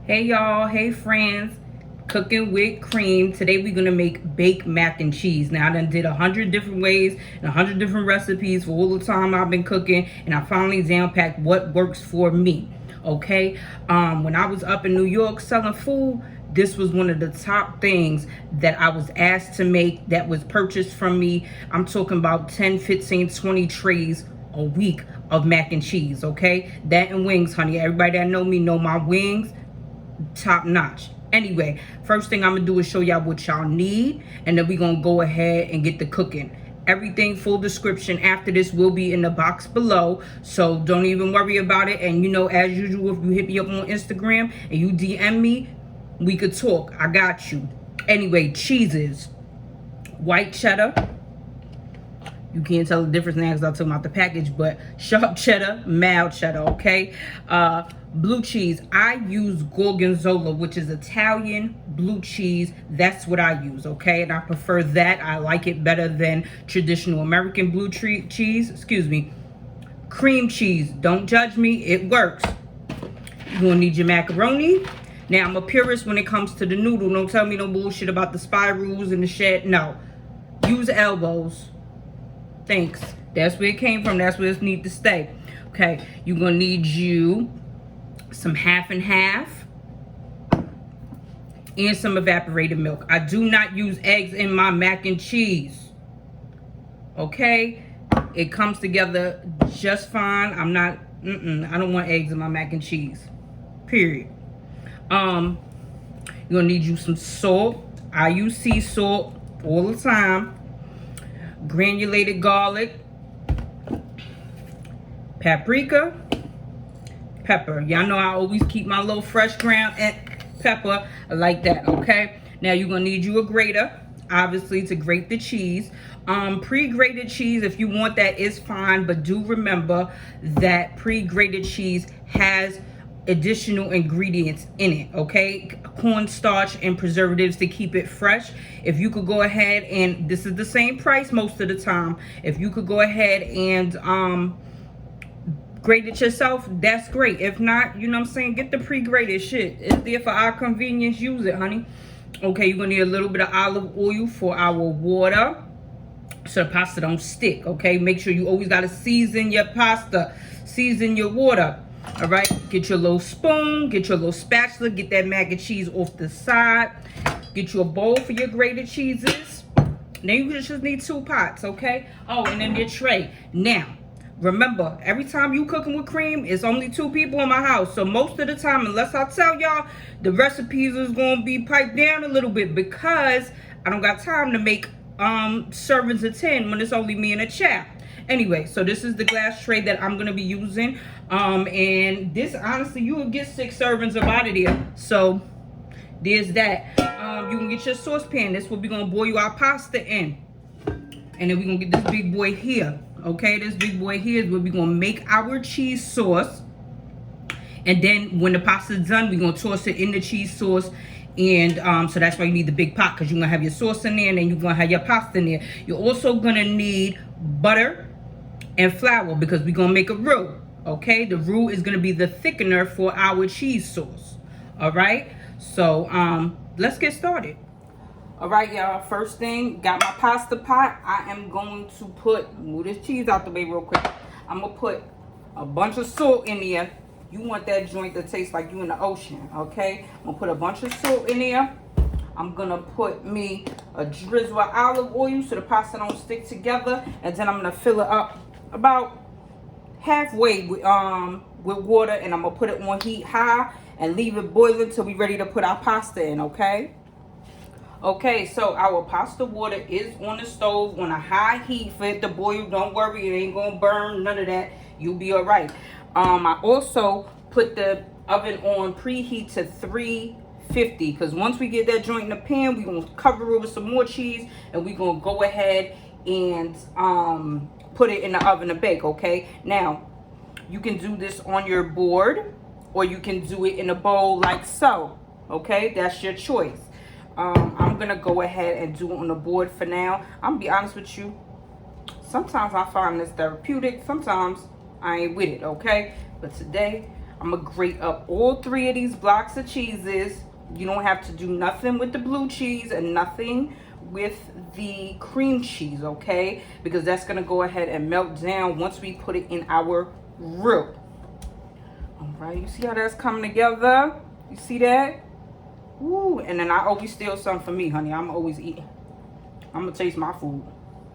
Hey y'all, hey friends, cooking with cream. Today we're gonna make baked mac and cheese. Now I done did 100 different ways and 100 different recipes for all the time I've been cooking, and I finally down packed what works for me. Okay, when I was up in New York selling food, this was one of the top things that I was asked to make that was purchased from me. I'm talking about 10, 15, 20 trays a week of mac and cheese. Okay, that and wings, honey. Everybody that know me know my wings top notch. Anyway, first thing I'm gonna do is show y'all what y'all need, and then we're gonna go ahead and get the cooking. Everything, full description after this will be in the box below, so don't even worry about it. And you know, as usual, if you hit me up on Instagram and you DM me, we could talk. I got you. Anyway, cheeses: white cheddar. You can't tell the difference now because I'm talking about the package, but sharp cheddar, mild cheddar, okay? Blue cheese. I use gorgonzola, which is Italian blue cheese. That's what I use, okay? And I prefer that. I like it better than traditional American blue cheese. Excuse me. Cream cheese. Don't judge me. It works. You're going to need your macaroni. Now, I'm a purist when it comes to the noodle. Don't tell me no bullshit about the spirals and the shit. No. Use elbows. Thanks. That's where it came from. That's where it needs to stay. Okay, you're gonna need you some half and half and some evaporated milk. I do not use eggs in my mac and cheese. Okay, it comes together just fine. I'm not. I don't want eggs in my mac and cheese. Period. You're gonna need you some salt. I use sea salt all the time. Granulated garlic, paprika, pepper. Y'all know I always keep my little fresh ground pepper like that, okay? Now you're gonna need you a grater, obviously, to grate the cheese. Pre-grated cheese, if you want that, is fine, but do remember that pre-grated cheese has additional ingredients in it, okay? Cornstarch and preservatives to keep it fresh. If you could go ahead, and this is the same price most of the time, if you could go ahead and grate it yourself, that's great. If not, you know what I'm saying, get the pre-grated shit. It's there for our convenience. Use it, honey. Okay, you're gonna need a little bit of olive oil for our water so the pasta don't stick, okay? Make sure you always gotta season your pasta, season your water. All right, get your little spoon, get your little spatula, get that mac and cheese off the side. Get you a bowl for your grated cheeses. Now you just need 2 pots, okay? Oh, and then your tray. Now, remember, every time you cooking with cream, it's only 2 people in my house. So most of the time, unless I tell y'all, the recipes is gonna be piped down a little bit because I don't got time to make servings of 10 when it's only me and a child. Anyway, so this is the glass tray that I'm gonna be using. And this, honestly, you will get 6 servings of out of there. So there's that. You can get your saucepan. That's what we're gonna boil our pasta in. And then we're gonna get this big boy here. Okay, this big boy here is where we're gonna make our cheese sauce. And then when the pasta's done, we're gonna toss it in the cheese sauce. And so that's why you need the big pot, because you're gonna have your sauce in there and then you're gonna have your pasta in there. You're also gonna need butter and flour because we're gonna make a roux. Okay, the roux is gonna be the thickener for our cheese sauce. All right, so let's get started. All right, y'all, first thing, got my pasta pot. I am going to move this cheese out the way real quick. I'm gonna put a bunch of salt in there. You want that joint to taste like you in the ocean, okay? I'm gonna put a bunch of salt in there. I'm gonna put me a drizzle of olive oil so the pasta don't stick together, and then I'm gonna fill it up about halfway with water, and I'm gonna put it on heat high and leave it boiling till we ready to put our pasta in, okay? Okay, so our pasta water is on the stove on a high heat for it to boil. Don't worry, it ain't gonna burn, none of that. You'll be all right. I also put the oven on preheat to 350 because once we get that joint in the pan, we're gonna cover it with some more cheese and we're gonna go ahead and put it in the oven to bake. Okay, now you can do this on your board or you can do it in a bowl like so. Okay, that's your choice. I'm gonna go ahead and do it on the board for now. I'm gonna be honest with you, sometimes I find this therapeutic, sometimes I ain't with it, okay? But today I'm gonna grate up all 3 of these blocks of cheeses. You don't have to do nothing with the blue cheese and nothing with the cream cheese, okay? Because that's gonna go ahead and melt down once we put it in our roux. All right, you see how that's coming together? You see that? Woo, and then I always steal some for me, honey. I'm always eating. I'm gonna taste my food,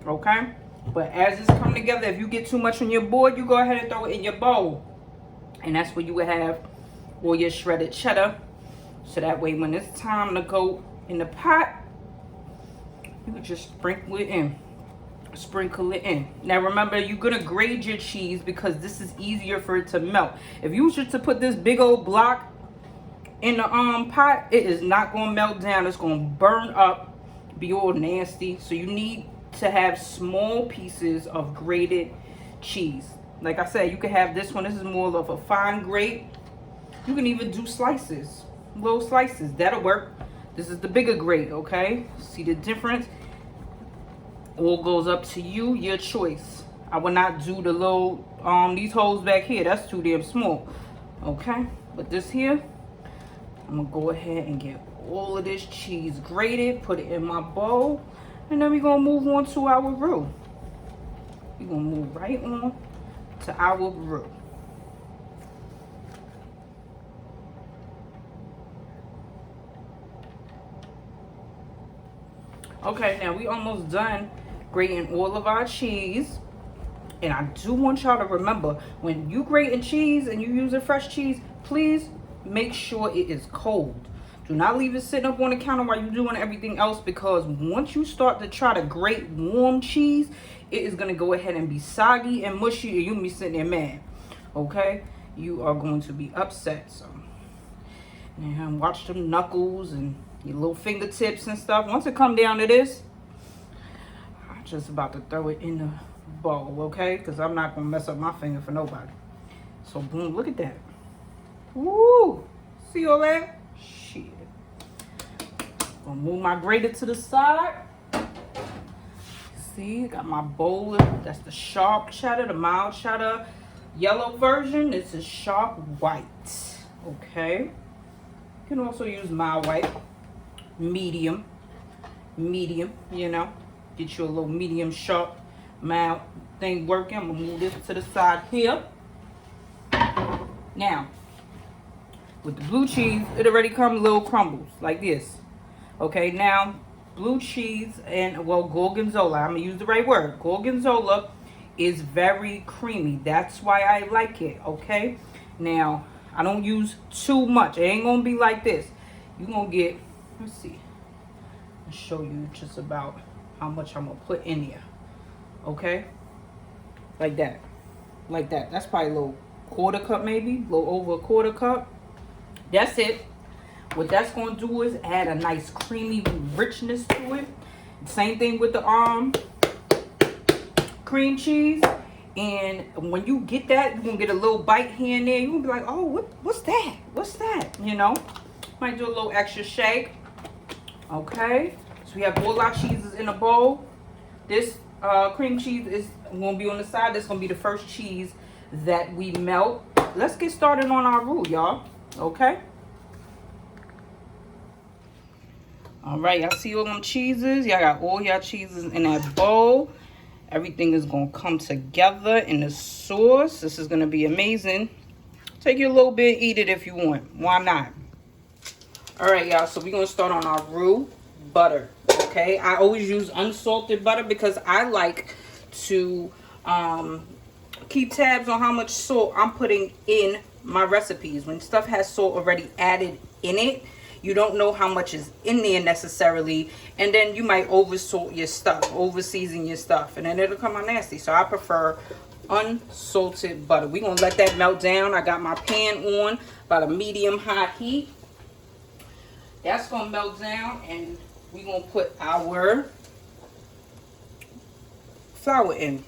okay? But as it's coming together, if you get too much on your board, you go ahead and throw it in your bowl. And that's where you would have all your shredded cheddar. So that way when it's time to go in the pot, you can just sprinkle it in. Sprinkle it in. Now remember, you're gonna grate your cheese because this is easier for it to melt. If you was just to put this big old block in the pot, it is not gonna melt down. It's gonna burn up, be all nasty. So you need to have small pieces of grated cheese. Like I said, you can have this one. This is more of a fine grate. You can even do slices, little slices. That'll work. This is the bigger grate, okay? See the difference? All goes up to you, your choice. I will not do the little, these holes back here. That's too damn small, okay? But this here, I'm gonna go ahead and get all of this cheese grated, put it in my bowl, and then we're gonna move on to our roux. We're gonna move right on to our roux. Okay, now we almost done grating all of our cheese. And I do want y'all to remember, when you grating cheese and you using fresh cheese, please make sure it is cold. Do not leave it sitting up on the counter while you're doing everything else, because once you start to try to grate warm cheese, it is going to go ahead and be soggy and mushy, and you'll be sitting there mad. Okay? You are going to be upset. So, now watch them knuckles and your little fingertips and stuff. Once it come down to this, I'm just about to throw it in the bowl, okay? Because I'm not going to mess up my finger for nobody. So, boom, look at that. Woo! See all that? Shit. Gonna move my grater to the side. See, got my bowl. That's the sharp cheddar, the mild cheddar yellow version. This is sharp white, okay? You can also use mild white. Medium, you know, get you a little medium sharp mild thing working. I'm gonna move this to the side here. Now with the blue cheese, it already comes little crumbles like this, okay? Now blue cheese and, well, gorgonzola, I'm gonna use the right word. Gorgonzola is very creamy. That's why I like it, okay? Now I don't use too much. It ain't gonna be like this. You're gonna get, let's see, I'll show you just about how much I'm gonna put in there, okay? Like that, like that. That's probably a little quarter cup, maybe a little over a quarter cup. That's it. What that's gonna do is add a nice creamy richness to it. Same thing with the cream cheese. And when you get that, you're gonna get a little bite here and there. You're gonna be like, oh, what's that? What's that? You know? Might do a little extra shake. Okay. So we have all our cheeses in a bowl. This cream cheese is gonna be on the side. That's gonna be the first cheese that we melt. Let's get started on our roux, y'all. Okay. All right, y'all see all them cheeses? Y'all got all y'all cheeses in that bowl. Everything is going to come together in the sauce. This is going to be amazing. Take you a little bit, eat it if you want. Why not? All right, y'all. So we're going to start on our roux butter, okay? I always use unsalted butter because I like to keep tabs on how much salt I'm putting in my recipes. When stuff has salt already added in it, you don't know how much is in there necessarily, and then you might over salt your stuff, over season your stuff, and then it'll come out nasty. So I prefer unsalted butter. We're gonna let that melt down. I got my pan on about a medium high heat. That's gonna melt down, and we're gonna put our flour in.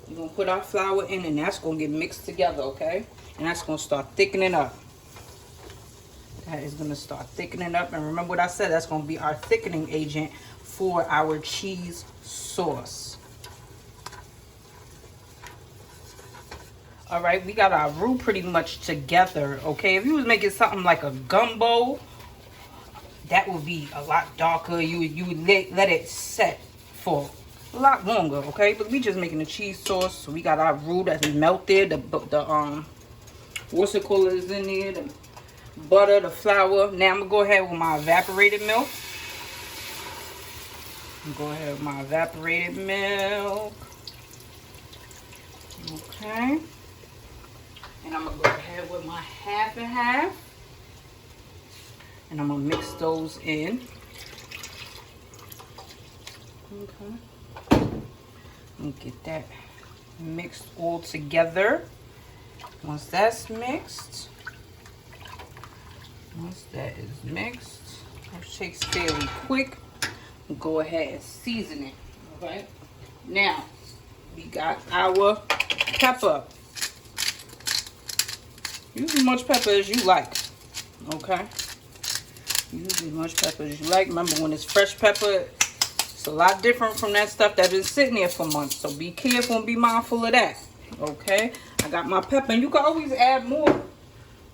We're gonna put our flour in, and that's gonna get mixed together, okay? And that's gonna start thickening up. That is going to start thickening up. And remember what I said, that's going to be our thickening agent for our cheese sauce. All right, we got our roux pretty much together, okay? If you was making something like a gumbo, that would be a lot darker. You would let it set for a lot longer, okay? But we just making the cheese sauce, so we got our roux that's melted. The what's it called is in there? The butter, the flour. Now I'm gonna go ahead with my evaporated milk. Go ahead with my evaporated milk. Okay. And I'm going to go ahead with my half and half. And I'm going to mix those in. Okay. And get that mixed all together. Once that is mixed, which takes fairly quick, we'll go ahead and season it. Okay. Now, we got our pepper. Use as much pepper as you like, okay? Use as much pepper as you like. Remember, when it's fresh pepper, it's a lot different from that stuff that's been sitting there for months. So be careful and be mindful of that, okay? I got my pepper, and you can always add more.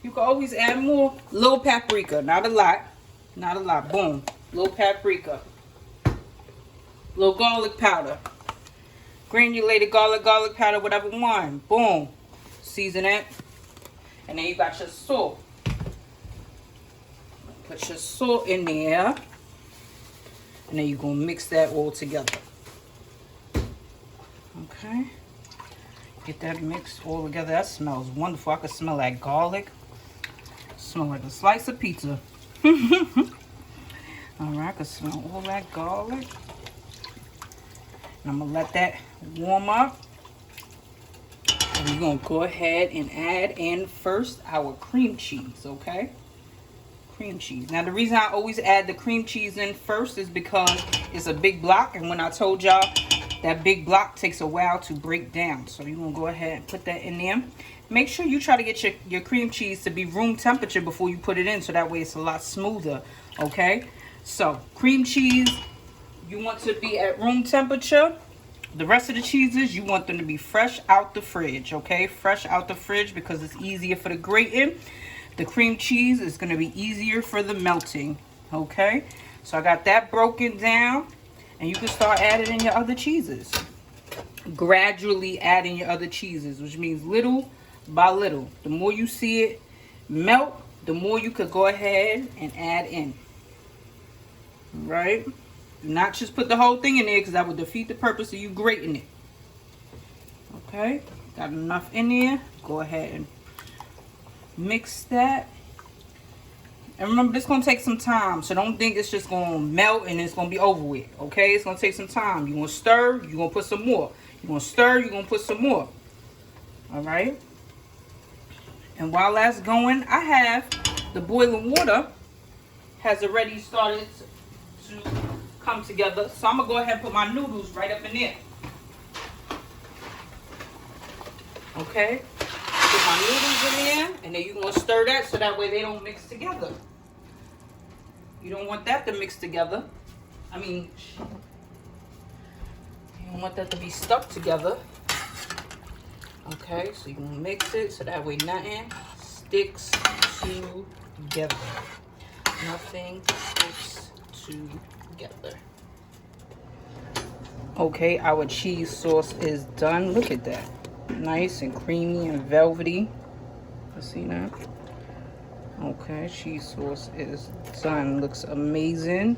You can always add more. Little paprika, not a lot. Not a lot. Boom. Little paprika. Little garlic powder. Granulated garlic powder, whatever one. Boom. Season it. And then you got your salt. Put your salt in there. And then you're going to mix that all together. Okay. Get that mixed all together. That smells wonderful. I can smell that garlic. Smell like a slice of pizza. Alright, I can smell all that garlic. And I'm going to let that warm up. And we're going to go ahead and add in first our cream cheese, okay? Cream cheese. Now, the reason I always add the cream cheese in first is because it's a big block. And when I told y'all, that big block takes a while to break down. So you're going to go ahead and put that in there. Make sure you try to get your cream cheese to be room temperature before you put it in. So that way it's a lot smoother, okay? So, cream cheese, you want to be at room temperature. The rest of the cheeses, you want them to be fresh out the fridge, okay? Fresh out the fridge because it's easier for the grating. The cream cheese is going to be easier for the melting, okay? So I got that broken down, and you can start adding in your other cheeses. Gradually adding your other cheeses, which means little by little. The more you see it melt, the more you could go ahead and add in, right? Do not just put the whole thing in there because that would defeat the purpose of you grating it. Okay, got enough in there. Go ahead and mix that. And remember, this is going to take some time. So don't think it's just going to melt and it's going to be over with. Okay, it's going to take some time. You're going to stir, you're going to put some more. You're going to stir, you're going to put some more. Alright. And while that's going, I have the boiling water has already started to come together. So I'm going to go ahead and put my noodles right up in there. Okay. Put my noodles in there. And then you're going to stir that so that way they don't mix together. You don't want that to mix together. I mean, you don't want that to be stuck together. Okay. So you're going to mix it so that way nothing sticks together. Nothing sticks together. Okay, our cheese sauce is done. Look at that. Nice and creamy and velvety. You see that? Okay, cheese sauce is done. Looks amazing.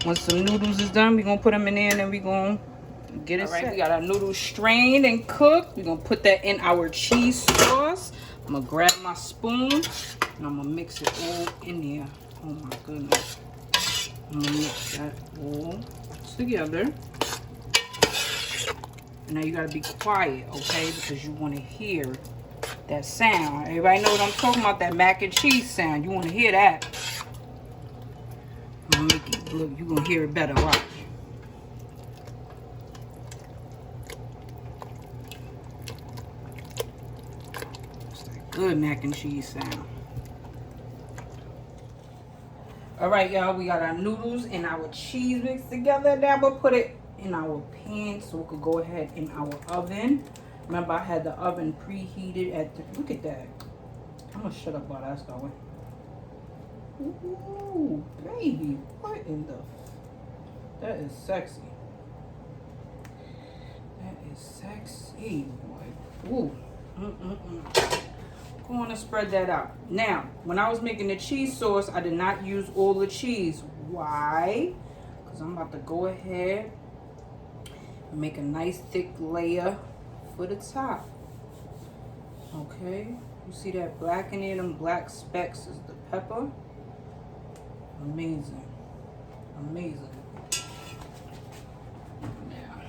Once the noodles is done, we're going to put them in there and then we're going to get it set. We got our noodles strained and cooked. We're going to put that in our cheese sauce. I'm going to grab my spoon and I'm going to mix it all in there. Oh my goodness. I'm going to mix that all together. And now you got to be quiet, okay? Because you want to hear that sound. Everybody know what I'm talking about, that mac and cheese sound. You want to hear that. I'm going to make it, look, you're going to hear it better. Watch. It's that good mac and cheese sound. Alright, y'all, we got our noodles and our cheese mixed together. Now we'll put it in our pan so we could go ahead in our oven. Remember, I had the oven preheated at the, look at that. I'm gonna shut up while that's going. Ooh, baby, what in the, that is sexy. That is sexy, boy. Ooh, Go on and spread that out. Now, when I was making the cheese sauce, I did not use all the cheese. Why? Because I'm about to go ahead and make a nice thick layer for the top. Okay, you see that black in there? Them black specks is the pepper. Amazing. Amazing. Now,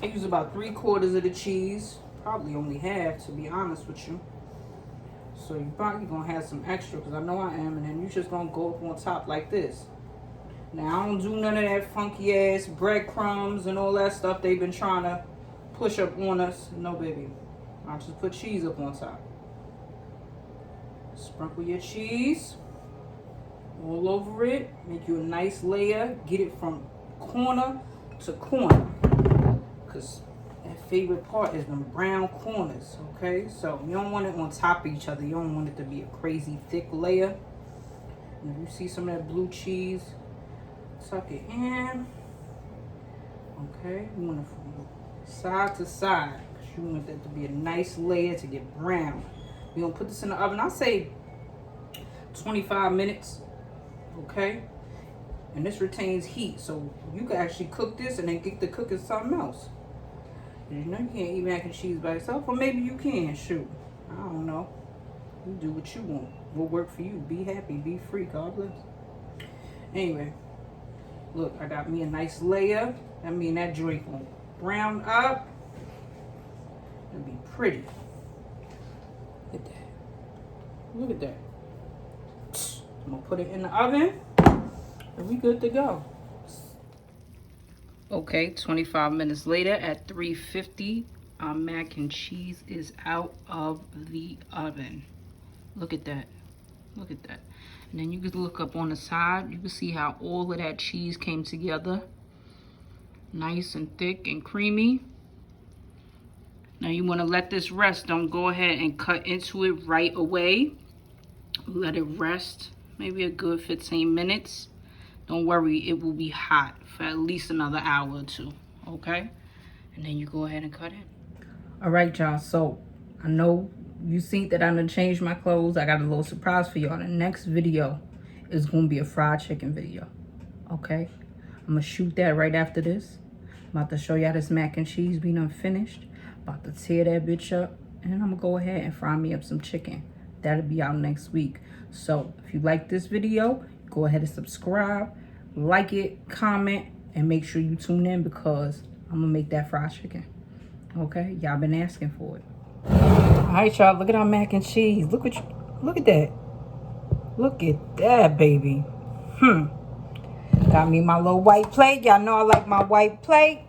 I use about 3/4 of the cheese. Probably only half, to be honest with you. So you're probably gonna have some extra, because I know I am, and then you just gonna go up on top like this. Now, I don't do none of that funky ass breadcrumbs and all that stuff they've been trying to push up on us. No, baby. I'll just put cheese up on top. Sprinkle your cheese all over it. Make you a nice layer. Get it from corner to corner, because that favorite part is them brown corners. Okay, so you don't want it on top of each other. You don't want it to be a crazy thick layer. And if you see some of that blue cheese, tuck it in. Okay, you want it from side to side, because you want that to be a nice layer to get brown. We're gonna put this in the oven, I'll say 25 minutes. Okay, and this retains heat, so you can actually cook this and then get to cooking something else. You know, you can't eat mac and cheese by yourself, or maybe you can. Shoot, I don't know. You do what you want. What work for you? Be happy, be free. God bless. Anyway, look, I got me a nice layer. I mean, that joint will brown up. It'll be pretty. Look at that. Look at that. I'm gonna put it in the oven, and we good to go. Okay, 25 minutes later at 350, our mac and cheese is out of the oven. Look at that. Look at that. And then you can look up on the side. You can see how all of that cheese came together. Nice and thick and creamy. Now you want to let this rest. Don't go ahead and cut into it right away. Let it rest maybe a good 15 minutes. Don't worry, it will be hot for at least another hour or two, okay? And then you go ahead and cut it. All right, y'all, so I know you see that I'm gonna change my clothes. I got a little surprise for y'all. The next video is gonna be a fried chicken video, okay? I'm gonna shoot that right after this. I'm about to show y'all this mac and cheese we done finished. About to tear that bitch up, and then I'm gonna go ahead and fry me up some chicken. That'll be out next week. So if you like this video, go ahead and subscribe, like it, comment, and make sure you tune in, because I'm gonna make that fried chicken. Okay, y'all been asking for it. All right, y'all, look at our mac and cheese. Look at that. Look at that, baby. Got me my little white plate. Y'all know I like my white plate.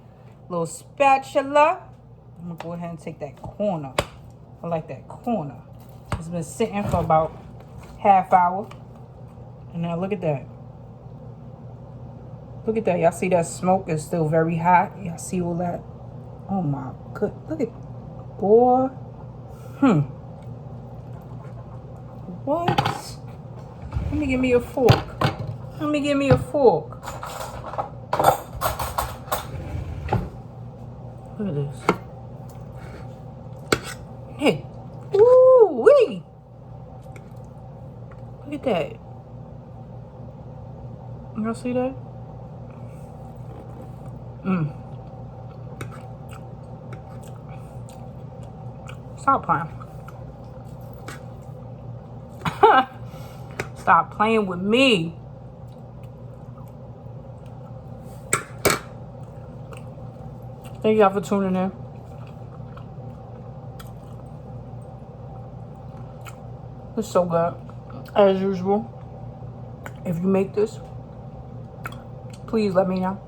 Little spatula. I'm gonna go ahead and take that corner. I like that corner. It's been sitting for about half hour. And now look at that. Look at that. Y'all see that smoke is still very hot. Y'all see all that? Oh my good. Look at, boy. What? Let me give me a fork. Let me give me a fork. Look at this. Hey. Ooh wee. Look at that. Y'all see that? Stop playing. Stop playing with me. Thank y'all for tuning in. It's so good. As usual, if you make this, please let me know.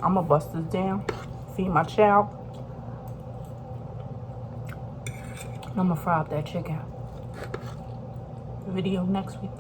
I'm gonna bust this down, feed my child. I'm gonna fry up that chicken. Video next week.